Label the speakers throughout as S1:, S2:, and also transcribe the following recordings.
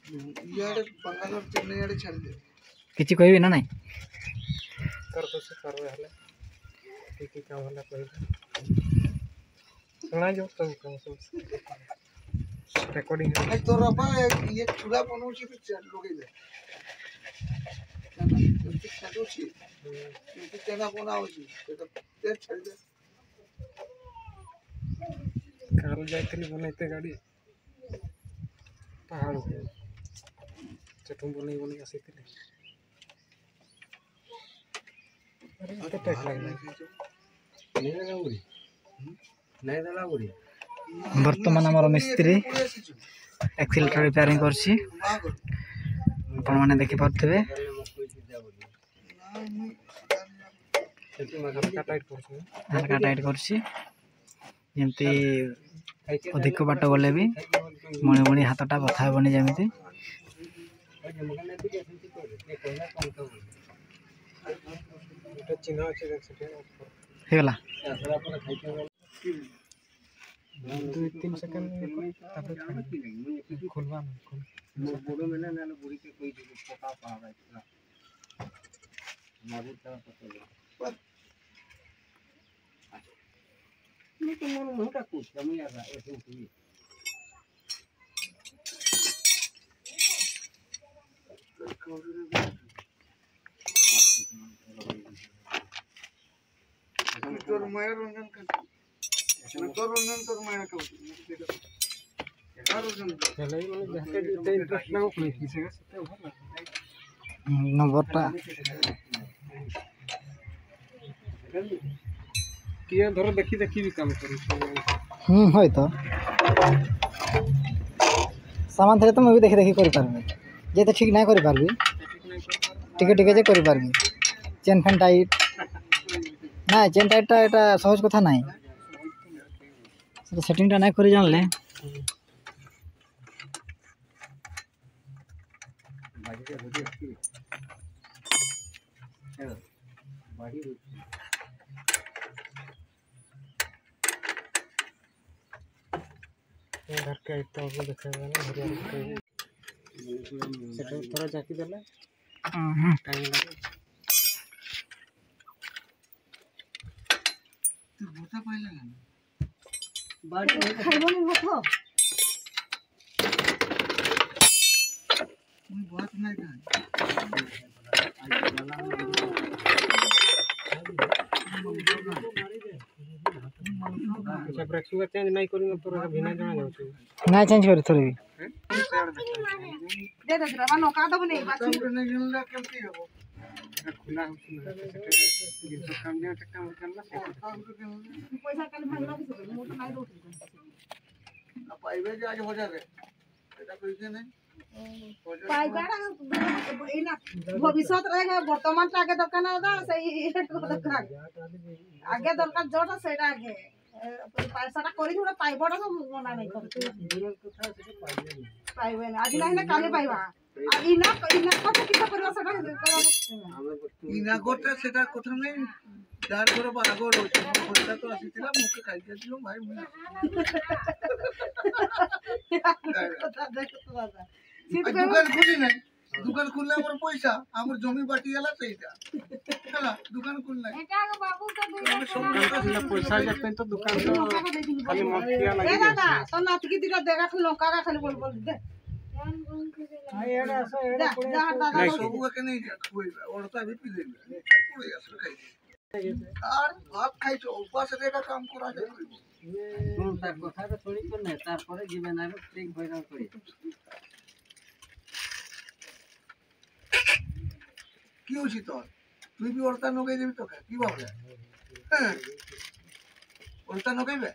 S1: यार बंगालोर चेन्नई आड़े छाड़ दे
S2: किछि कहबी ना नहीं
S1: कर तो से कर हले की काम हला कहबी सुना जो तो काम सब रेकॉर्डिंग है तो रबा ये चूड़ा बनौची पिक्चर लोगे छाड़ोची कि केना बनाओची तो ते छाड़ दे काल जाइतली बनाइते गाड़ी पहाड़ पे चटुम बनै बनै आसीतले अरे तो टैक लागला नहीं दला गुड़ी
S2: वर्तमान आमर मिस्त्री एक्सीलेटर रिपेयरिंग करछि आपण माने देखि परथबे
S1: हल्का
S2: टाइट करछि जेमती अधिक बाट गले भी मणि मणि हाथटा बथा हेबनी जेमती
S1: चिन्ह अच्छे
S2: हेगला
S1: 2-3 सेकंड खोलवा बोलो मैंने ना बुढ़ी के कोई पता पा रहा है मारू का पता नहीं तो मन का कुछ कम यार ऐसे ही तोर माया रंजन कर तोर रंजन तोर माया का चले माने जहां के इंटरेस्ट ना हो कोई किसी का सत्य भर
S2: नंबरटा
S1: किया धरो देखी देखी भी काम करी
S2: होय तो सामान थे तो मैं भी देखि देखि करि पारबे जे तो ठीक ना करि पारबी टिके टिके जे करि पारबी चेन फैन टाइट ना चेन टाइट एटा सहज कथा नाही सेटिंग टा ना करि जानले
S1: घर के तो देखेगा ना सेटा थोड़ा जाकी देला टाइम लगे तो भूसा पाइला ना बाड़ी खाइबो नहीं होतो मैं बात नहीं कर अच्छा ब्रेक सुगा चेंज नहीं करी तो बिना जाना जाऊ
S2: ना चेंज करी थोड़ी
S1: दे दे रवा नौका दब नहीं बात नहीं गिनला केमती हो खुला हम सुन काम दे टक्का करना पैसा कल भरला मोट नहीं दो पाइबे जे आज हो जावे एटा पैसे नहीं पाइबा एना भविष्य रहेगा वर्तमान आगे दरकार ना सही दरकार आगे दरकार जोटा सेटा आगे पैसाटा करी थोड़ा पाइबटा तो मना नहीं करते पाइबे ना आज नहीं ना काले पाइबा इना इना कत किता करबा सेटा इना गोटा सेटा कथा नहीं चार घर बागो रोचे पैसा तो आसीतिला मुके खाइ के दियो भाई मुई दुकान खुली नहीं दुकान खुलने पर पैसा हमर जमी बाटी गेला सेटा हला दुकान खुल नहीं एटा बाबू तो दुकान पैसा जते तो दुकान तो खाली मक्खिया लगी दादा तो नात की दिका देगा खाली लंका का खाली बोल बोल दे हां एड़ा ऐसा एड़ा नहीं सब के नहीं कोई औरता भी पी लेबे कोई असर खाई আর ভাত খাইছো উপাস রেখা কাম করা যায় কোন তার কথাটা থোড়ি কোন না তারপরে জীবন আর ঠিক বইরা করি কি হইছি তোর তুই বি ওরতা নগাই দিবি তো কি ভাবলে হ্যাঁ ওরতা নগাইবে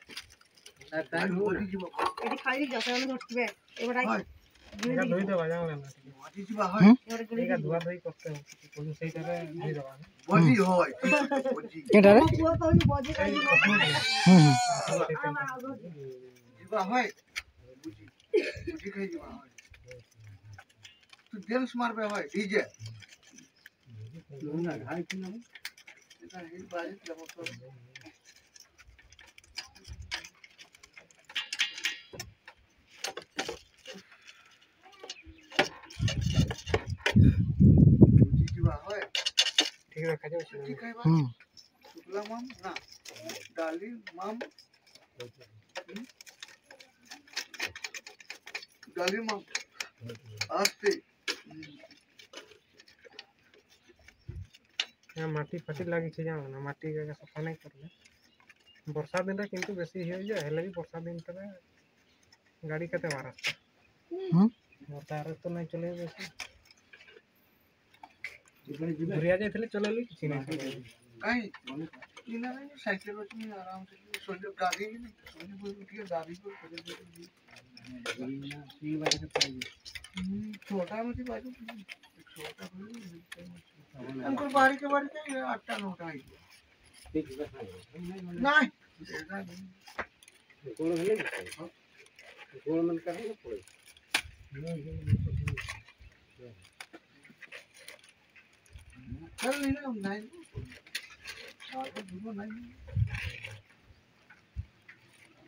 S1: তার টাইম বলি জীব এটি খাইলি যাতে আমি ধরবে এবারে এটা ধুই দেবা জানলে না মাটি দিবা হয় এটা ধোয়া ধুই করতে হবে কোন সেইটারে ধুই দেবা বজি হয় বজি
S2: কেডা রে
S1: বজি খাই দিবা হয় বুঝি বুঝি খাই দিবা হয় তুই ড্যান্স মারবে হয় ডিজে না ঘাই কি না এটা এই বাড়ি যাব তো ठीक है बा शुक्ला माम ना डाली माम डाली माम आस्ते
S3: माटी फाटी लगी जाओ ना माटी सफा नहीं करले वर्षा दिन रे किंतु बेसी हो जाए हेले भी वर्षा दिन तक गाड़ी कते मार रास्ता मोटार तो नहीं चले बेसी घुरिया जाइले चलेली किछि नहीं
S1: कहीं इना नहीं साइकिल में आराम से सोले गाड़ी नहीं सोले कोई उठ के गाड़ी को चले जाएगी छोटा मत बाजू छोटा हमको बारी के 8 नोट आई नहीं
S3: गोल मन कर पड़े
S1: चल नहीं ना नहीं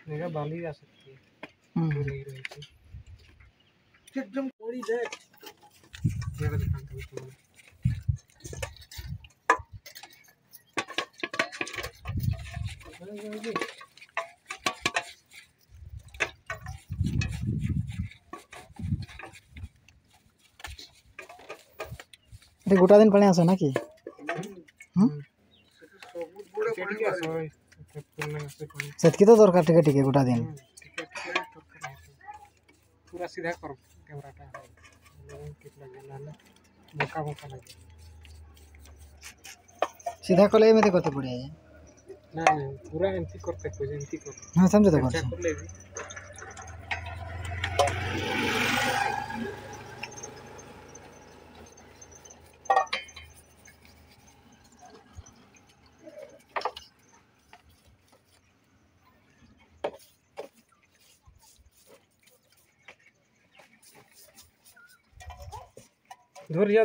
S3: मेरा बाली जा सकती है
S1: एकदम थोड़ी देख
S3: मेरा दुकान तो
S2: गोटा दिन पड़े आसो ना कि सेतकी तो दरकार टिके टिके गोटा दिन
S3: पूरा सीधा कर कैमराटा मोका मोका लगे
S2: सीधा कले में कते पड़े है
S3: ना पूरा एमती करते कोई एमती कर
S2: हां समझे तो कर
S3: ले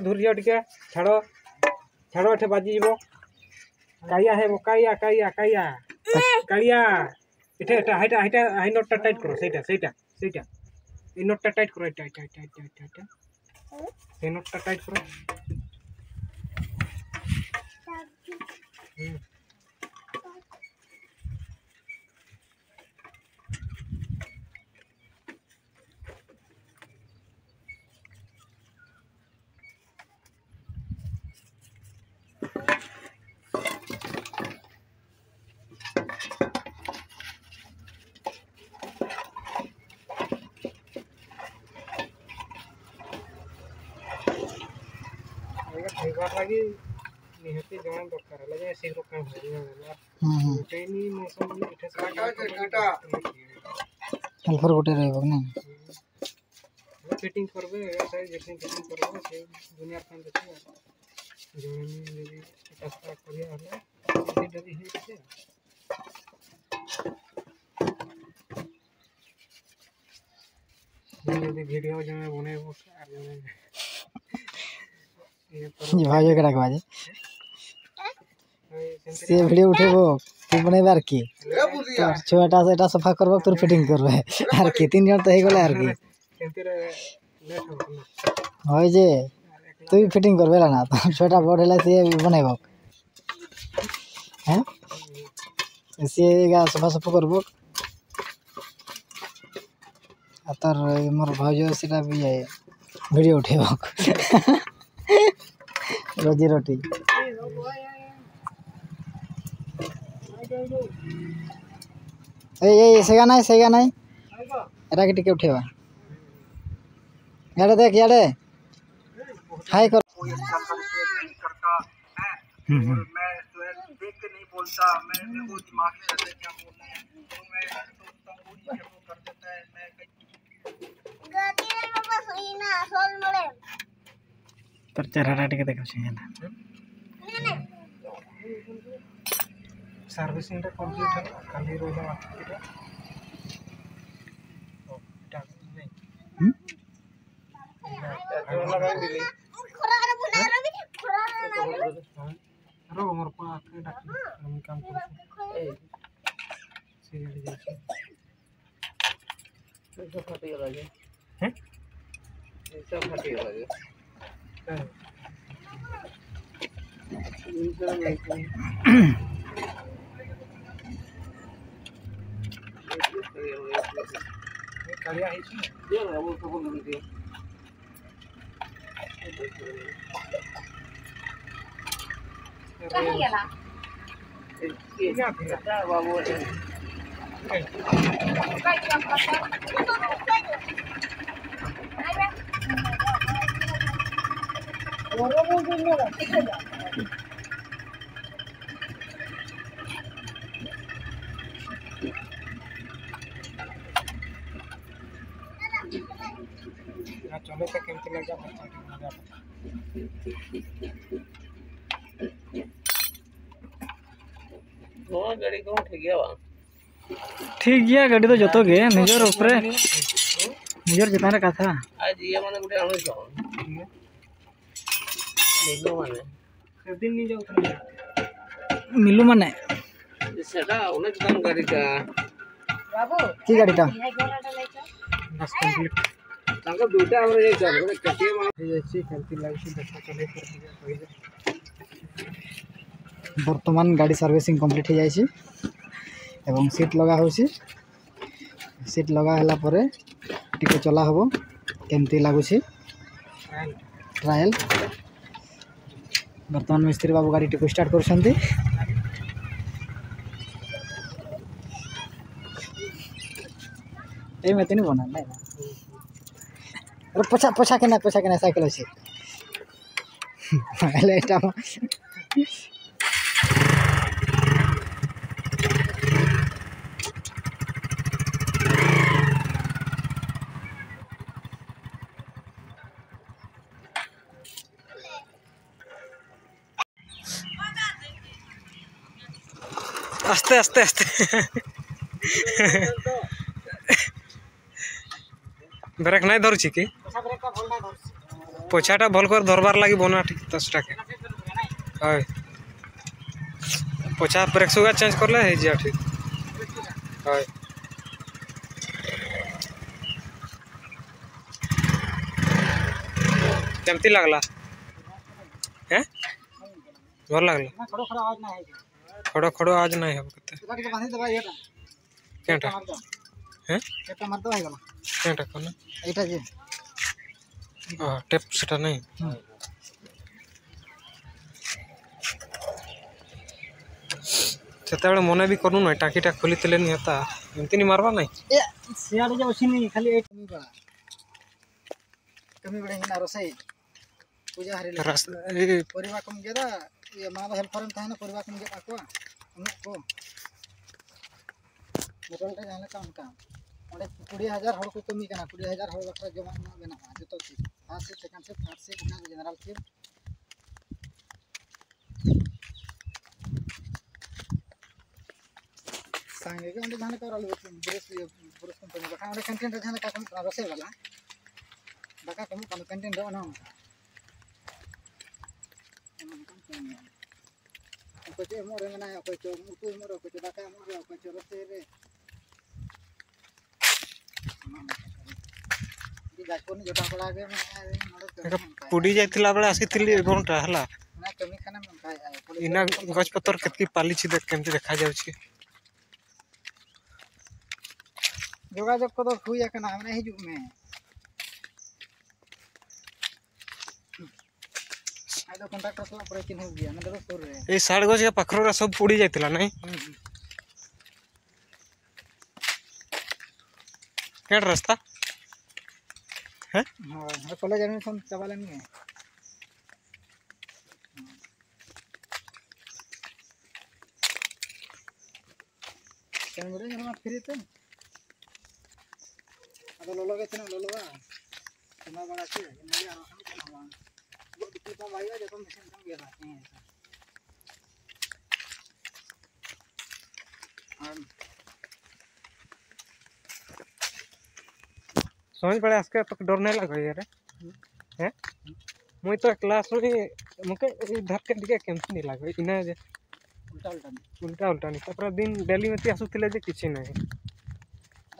S3: धुरिया टिके छाड़ो छाड़ो एठे बाजी जीवो काया है वो काया काया काया काया एठे एठे हाइटा हाइटा हाई नोटटा टाइट करो सेटा सेटा सेटा ए नोटटा टाइट करो एटा एटा एटा एटा एटा ए नोटटा टाइट करो लगी निहती जवान दरकार लगे ऐसे काम हो ट्रेनी मौसम में इठे
S1: काटा
S2: हेल्पर गोटे रहबो ना
S3: फिटिंग करबे ऐसे जैसे फिटिंग करबे से दुनिया काम देखिए जवान यदि रास्ता करिया हले जल्दी है के यदि वीडियो जो बनेबो आर
S2: ये भाई के रखवा जे से वीडियो उठेबो तू बनेबार की छोटा से एटा सफा करबो तोर फिटिंग करबे आर के 3 जन तो हे गेले आर की होय जे तू फिटिंग करबेला ना तो छोटा बॉडी से बनेबो हैं से गा सफा सफा करबो आतर मोर भाई सेटा भी है वीडियो उठेबो रोजी रोटी सेगा नहीं एटा के टिके उठेबा याडे देख याडे हाय कर
S1: मैं जो है देख के नहीं बोलता मैं मेरे को दिमाग में रहता है क्या बोलना है तो मैं सोचता हूँ वो कर देता है मैं
S2: तर चेहरा टिके देखो छे ना
S3: सर्विसिंग रे कंप्लीट है खाली रोजा मार्केट तो टा नहीं लगा दिली रो मोर पा के डाक हम काम कर से जड़ी जाए तो फाटी गला जे हैं सब फाटी गला जे कालिया है ये वो तो बोल रही है
S4: कहाँ गेला
S3: क्या बाबू
S4: काय काम करता
S3: चले तो केमती लगा गाड़ी को ठीक है
S2: ठीक गया गाड़ी तो जतो गे निजर ऊपर निजर जिताने कथा
S3: आज ये माने गुटे आनो छ लेनो माने दिन नहीं जाऊ
S2: मिलू माने
S3: सेटा उन्हें दाम गाड़ी का
S4: बाबू
S2: की गाड़ीटा
S4: ये गोराटा लेचा
S3: बस कंप्लीट तांको दुटा हमरे जे चल रे कटिए मा एसी खेलती लाइसी देखा चले कर दिया कोई
S2: बर्तमान गाड़ी सर्विसिंग कंप्लीट हो जाइए एवं सीट लगा हो सीट लगा है परे टिके चला हम केमती लगुच ट्रायल बर्तमान मिस्त्री बाबू गाड़ी टिको स्टार्ट कर नहीं बना नहीं पोछा पोछा के साइकिल अच्छे आस्ते आस्ते आस्ते ब्रेक नहीं धरुची कि पोछाटा भल कर धरबार लगी बना ठीक 10 टाके हाय पोछा ब्रेक सुगा चेंज करले हे जिया ठीक हाय केमती लागला हैं भल लागला खड़ो खड़ो आज नहीं है कते केटा हैं केटा मार दो है गला केटा कोन एटा जे टेप सेटा नहीं सेता बेले मने भी करू न टाकीटा खोली तले नहीं होता एमती नहीं मारवा नहीं ए सियाड़े जे ओसी नहीं खाली एक कमी बड़े हिना रसई पूजा हरि परिवा कम गेदा ये मामा हेल्पर में थाना परिवा कम गेदा को उन्हें को मोटलटा जाने का उनका और 20000 हड़ को कमी करना 20000 हड़ बखरा जमा ना बना जो तो फर्स्ट से सेकंड से थर्ड से उतना जनरल के सांगे के उन्हें जाने का और ब्रश कंपनी बखरा उन्हें कंटेंट जाने का कम रसे वाला बका कम कंटेंट दो ना कोचे मोरे मना कोचे मुतु मोरे कोचे दाका मोरे कोचे रसे रे दी गाछोनी जटा पड़ा के पुडी जाइतिला बेले आसीतिली घंटा हला ना कमी खाना में इना गछ पत्तर केतकी पाली छी देख केमती देखा जाउ छी जोगाजोग को तो हुई है ना हमने हिजु में आइदो कॉन्ट्रैक्टर सला पर चिन्ह हो गया ना तो सुर रे ए 60 गज के पखरो रा सब पुडी जाइतिला नहीं केड रास्ता है हां कॉलेज एडमिशन चबाले नहीं है केन बड़े जमा फ्री तो अब लोलो के तना लोलोवा तमा बड़ा छे नहीं आ हम करवा वो दिक्कत तो भाई जो तो मिशन कम गया हैं समझ पड़े आजके तो डर नहीं लगा यार हैं मुई तो क्लास में मुके धर के दिखे केमती नहीं लागे इना जे उल्टा उल्टा नहीं तपर दिन डेली में आसुतिले जे किछि नहीं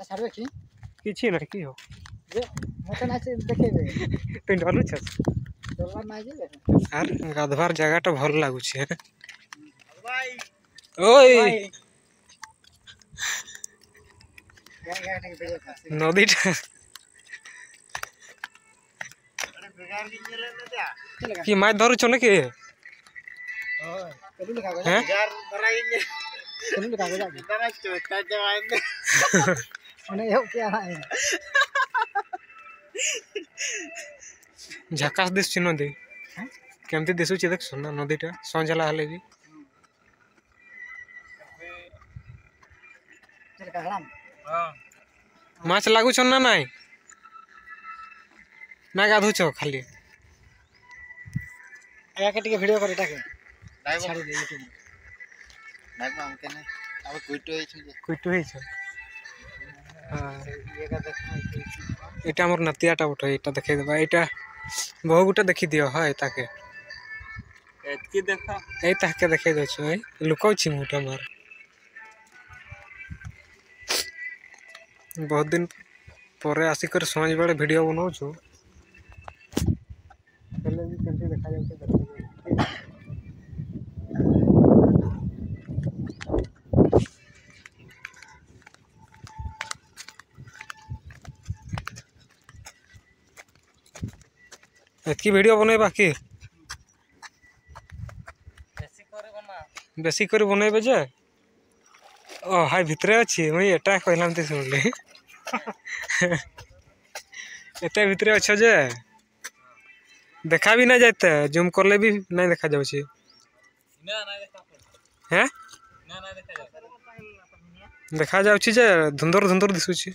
S2: छाड़बे किछि नहीं की हो जे मते ना से देखेबे तो डरु छस আর গাধবার জায়গাটা ভালো লাগুছে ওই নদীটা কি মাছ ধরছ নাকি হ্যাঁ ঝাকাস দিশুଛି ନଦୀ କେମିତି ଦିଶୁଛି ଦେଖୁଛ ନା ନଦୀଟା ସଞ୍ଜ ହେଲା ହେଲେ ବି ମାଛ ଲାଗୁଛ ନା ନାଇଁ ନା ଗାଧୁଛ ଖାଲି
S3: ଟିକେ ଭିଡିଓ କରି ଏଟାକେ
S2: କୁଇଟୁ ହେଇଛ ଏଇଟା ଆମର ନାତିଆଟା ଗୋଟେ ଏଇଟା ଦେଖେଇଦେବା ଏଇଟା ବହୁ ଗୋଟେ ଦେଖିଦିଅ ହଁ ତାକେ ଏଇ ତାକେ ଦେଖେଇ ଦଉଛୁ ଏଇ ଲୁକଉଛି ମୁଟା ମାର ବହୁତ ଦିନ ପରେ ଆସିକରି ସଞ୍ଜ ବେଳେ ଭିଡ଼ିଓ ବନଉଛୁ ହେଲେ ବି କେମିତି ଦେଖାଯାଉଛି ଏତିକି ଭିଡ଼ିଓ ବନେଇବା କି ବେଶୀ କରି ବନେଇବେ ଯେ ଓ ହାଇ ଭିତରେ ଅଛି ମୁଇଁ ଏଟା କହିଲାମତି ଶୁଣିଲି ଏତେ ଭିତରେ ଅଛ ଯେ ଦେଖା ବି ନାଇଁ ଯାଇତେ ଜୁମ୍ କଲେ ବି ନାଇଁ ଦେଖାଯାଉଛି ହେଁ ଦେଖାଯାଉଛି ଯେ ଧୁନ୍ଦର ଧୁନ୍ଦର ଦିଶୁଛି